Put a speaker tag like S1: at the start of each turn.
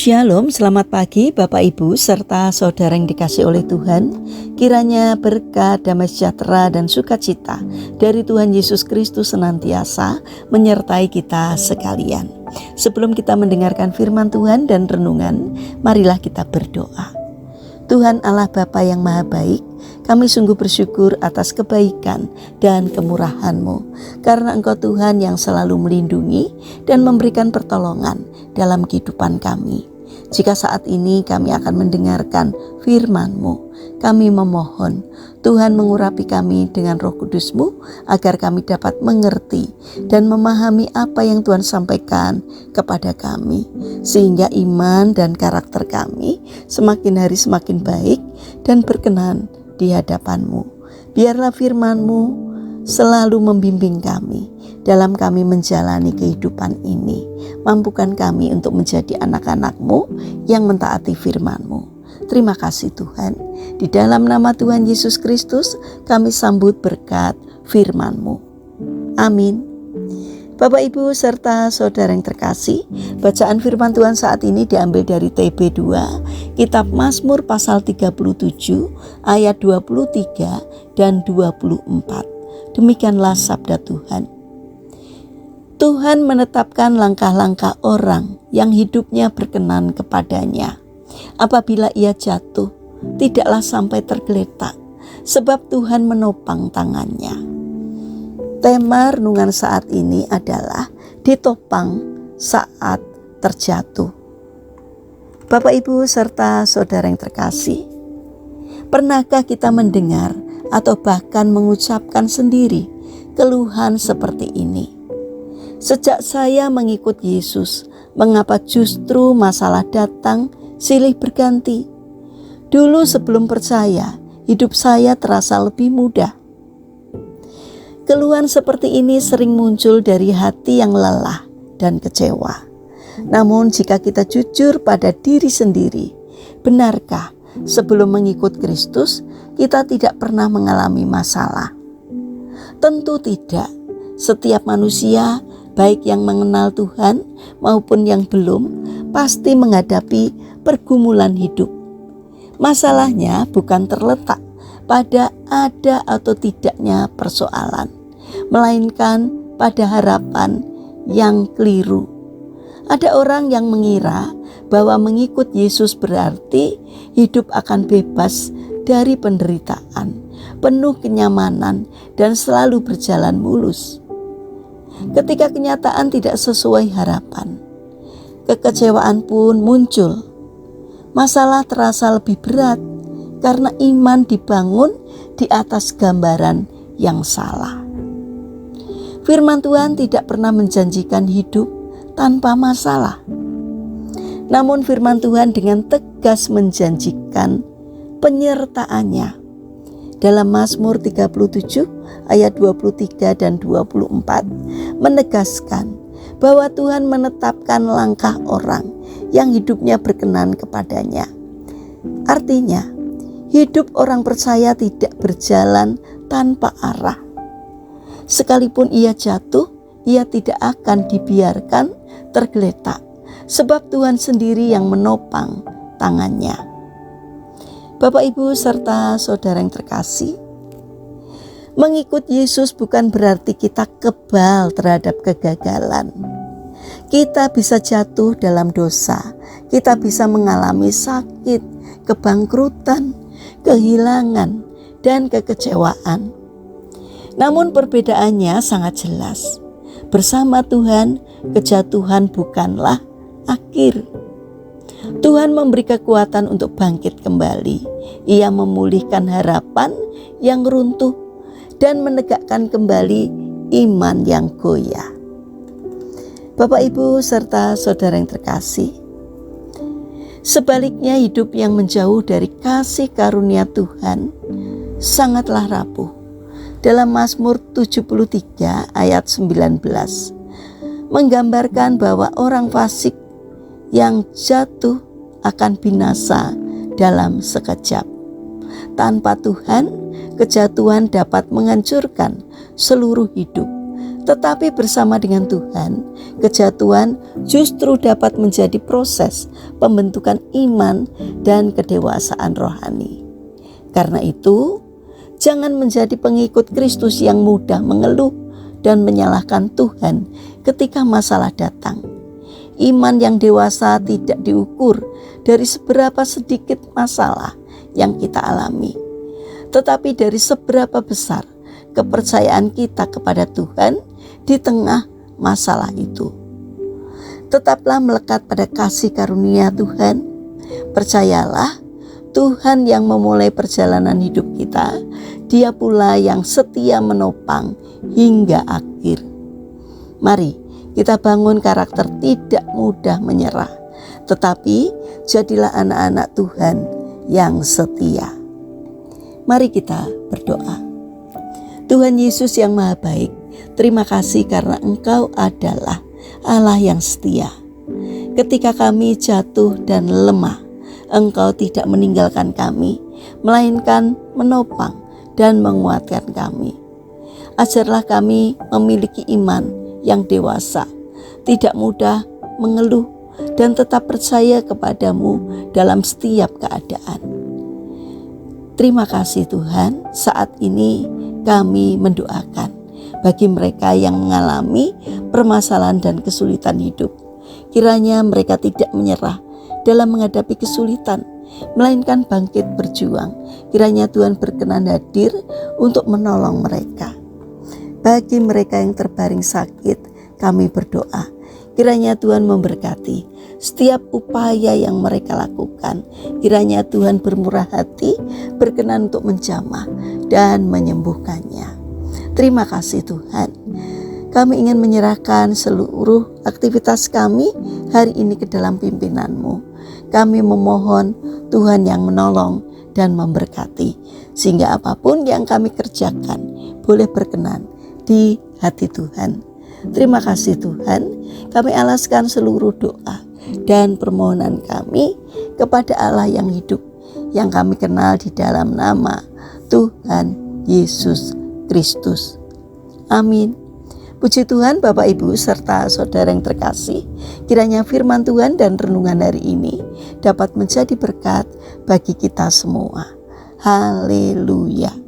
S1: Shalom, selamat pagi Bapak Ibu serta saudara yang dikasihi oleh Tuhan. Kiranya berkat, damai sejahtera dan sukacita dari Tuhan Yesus Kristus senantiasa menyertai kita sekalian. Sebelum kita mendengarkan firman Tuhan dan renungan, marilah kita berdoa. Tuhan Allah Bapa yang Maha Baik, kami sungguh bersyukur atas kebaikan dan kemurahan-Mu, karena Engkau Tuhan yang selalu melindungi dan memberikan pertolongan dalam kehidupan kami. Jika saat ini kami akan mendengarkan firman-Mu, kami memohon Tuhan mengurapi kami dengan Roh Kudus-Mu agar kami dapat mengerti dan memahami apa yang Tuhan sampaikan kepada kami, sehingga iman dan karakter kami semakin hari semakin baik dan berkenan di hadapan-Mu. Biarlah firman-Mu selalu membimbing kami dalam kami menjalani kehidupan ini. Mampukan kami untuk menjadi anak-anak-Mu yang mentaati firman-Mu. Terima kasih Tuhan. Di dalam nama Tuhan Yesus Kristus kami sambut berkat firman-Mu. Amin. Bapak Ibu serta saudara yang terkasih, bacaan firman Tuhan saat ini diambil dari TB2, Kitab Mazmur pasal 37 ayat 23 dan 24. Demikianlah sabda Tuhan. Tuhan menetapkan langkah-langkah orang yang hidupnya berkenan kepadanya. Apabila ia jatuh, tidaklah sampai tergeletak, sebab Tuhan menopang tangannya. Tema renungan saat ini adalah ditopang saat terjatuh. Bapak Ibu serta saudara yang terkasih, pernahkah kita mendengar atau bahkan mengucapkan sendiri keluhan seperti ini? Sejak saya mengikut Yesus, mengapa justru masalah datang silih berganti? Dulu sebelum percaya, hidup saya terasa lebih mudah. Keluhan seperti ini sering muncul dari hati yang lelah dan kecewa. Namun jika kita jujur pada diri sendiri, benarkah sebelum mengikut Kristus kita tidak pernah mengalami masalah? Tentu tidak. Setiap manusia, baik yang mengenal Tuhan maupun yang belum, pasti menghadapi pergumulan hidup. Masalahnya bukan terletak pada ada atau tidaknya persoalan, melainkan pada harapan yang keliru. Ada orang yang mengira bahwa mengikut Yesus berarti hidup akan bebas dari penderitaan, penuh kenyamanan, dan selalu berjalan mulus. Ketika kenyataan tidak sesuai harapan, kekecewaan pun muncul. Masalah terasa lebih berat karena iman dibangun di atas gambaran yang salah. Firman Tuhan tidak pernah menjanjikan hidup tanpa masalah. Namun firman Tuhan dengan tegas menjanjikan penyertaannya. Dalam Mazmur 37 ayat 23 dan 24 menegaskan bahwa Tuhan menetapkan langkah orang yang hidupnya berkenan kepadanya. Artinya, hidup orang percaya tidak berjalan tanpa arah. Sekalipun ia jatuh, ia tidak akan dibiarkan tergeletak, sebab Tuhan sendiri yang menopang tangannya. Bapak Ibu serta saudara yang terkasih, mengikut Yesus bukan berarti kita kebal terhadap kegagalan. Kita bisa jatuh dalam dosa, kita bisa mengalami sakit, kebangkrutan, kehilangan, dan kekecewaan. Namun perbedaannya sangat jelas. Bersama Tuhan, kejatuhan bukanlah akhir. Tuhan memberi kekuatan untuk bangkit kembali. Ia memulihkan harapan yang runtuh dan menegakkan kembali iman yang goyah. Bapak Ibu serta saudara yang terkasih, sebaliknya hidup yang menjauh dari kasih karunia Tuhan sangatlah rapuh. Dalam Mazmur 73 ayat 19 menggambarkan bahwa orang fasik yang jatuh akan binasa dalam sekejap. Tanpa Tuhan, kejatuhan dapat menghancurkan seluruh hidup, Tetapi bersama dengan Tuhan, kejatuhan justru dapat menjadi proses pembentukan iman dan kedewasaan rohani. Karena itu, jangan menjadi pengikut Kristus yang mudah mengeluh dan menyalahkan Tuhan ketika masalah datang. Iman yang dewasa tidak diukur dari seberapa sedikit masalah yang kita alami, tetapi dari seberapa besar kepercayaan kita kepada Tuhan di tengah masalah itu. Tetaplah melekat pada kasih karunia Tuhan. Percayalah, Tuhan yang memulai perjalanan hidup kita, Dia pula yang setia menopang hingga akhir. Mari kita bangun karakter tidak mudah menyerah, tetapi jadilah anak-anak Tuhan yang setia. Mari kita berdoa. Tuhan Yesus yang Maha Baik, terima kasih karena Engkau adalah Allah yang setia. Ketika kami jatuh dan lemah, Engkau tidak meninggalkan kami, melainkan menopang dan menguatkan kami. Ajarlah kami memiliki iman yang dewasa, tidak mudah mengeluh, dan tetap percaya kepadamu dalam setiap keadaan. Terima kasih Tuhan, saat ini kami mendoakan bagi mereka yang mengalami permasalahan dan kesulitan hidup. Kiranya mereka tidak menyerah dalam menghadapi kesulitan, melainkan bangkit berjuang. Kiranya Tuhan berkenan hadir untuk menolong mereka. Bagi mereka yang terbaring sakit, kami berdoa. Kiranya Tuhan memberkati setiap upaya yang mereka lakukan. Kiranya Tuhan bermurah hati, berkenan untuk menjamah dan menyembuhkannya. Terima kasih Tuhan. Kami ingin menyerahkan seluruh aktivitas kami hari ini ke dalam pimpinanmu. Kami memohon Tuhan yang menolong dan memberkati, sehingga apapun yang kami kerjakan boleh berkenan di hati Tuhan. Terima kasih Tuhan, kami alaskan seluruh doa dan permohonan kami kepada Allah yang hidup, yang kami kenal di dalam nama Tuhan Yesus Kristus. Amin. Puji Tuhan, Bapak Ibu serta saudara yang terkasih, kiranya firman Tuhan dan renungan hari ini dapat menjadi berkat bagi kita semua. Haleluya.